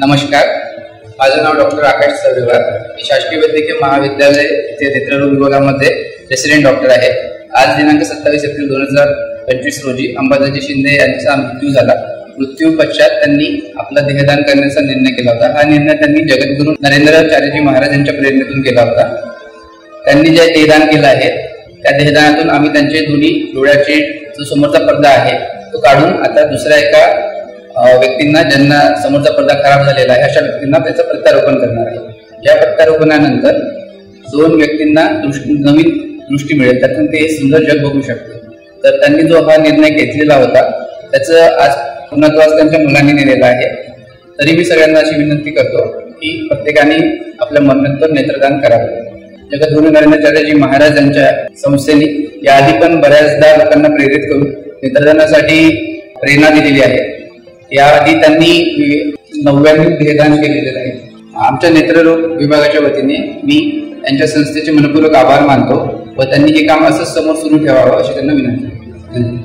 नमस्कार, माझं नाव डॉक्टर आकाश सवरेवार. मी शासकीय वैद्यकीय महाविद्यालय ते नेत्ररोग विभागामध्ये रेसिडेंट डॉक्टर आहे. आज दिनांक 27 एप्रिल 2025 रोजी अंबादाजी शिंदे यांचा मृत्यू झाला. मृत्यू पश्चात त्यांनी आपला देहदान करण्याचा निर्णय केला होता. हा निर्णय त्यांनी जगद्गुरू नरेंद्राचार्यजी महाराज यांच्या प्रेरणेतून केला होता. त्यांनी जे देहदान केलं आहे त्या देहदानातून आम्ही त्यांचे दोन्ही डोळ्याचे जो समोरचा पडदा आहे तो काढून आता दुसऱ्या एका व्यक्तींना ज्यांना समोरचा पडदा खराब झालेला आहे अशा व्यक्तींना त्याचं प्रत्यारोपण करणार आहे. या प्रत्यारोपणानंतर 2 व्यक्तींना नवीन दृष्टी मिळेल, त्यातून ते सुंदर जग बघू शकते. तर त्यांनी जो हा निर्णय घेतलेला होता त्याचं आज पूर्णत्वास त्यांच्या मुलांनी नेलेला आहे. तरी मी सगळ्यांना अशी विनंती करतो की प्रत्येकाने आपल्या मरणोत्तर नेत्रदान करावे. जगद्गुरू नरेंद्राचार्यजी महाराज यांच्या संस्थेने याआधी पण बऱ्याचदा लोकांना प्रेरित करून नेत्रदानासाठी प्रेरणा दिलेली आहे. याआधी त्यांनी 99 देहदान केलेले आहे. आमच्या नेत्ररोग विभागाच्या वतीने मी यांच्या संस्थेचे मनपूर्वक आभार मानतो व त्यांनी हे काम असंच समोर सुरू ठेवावं अशी त्यांना विनंती.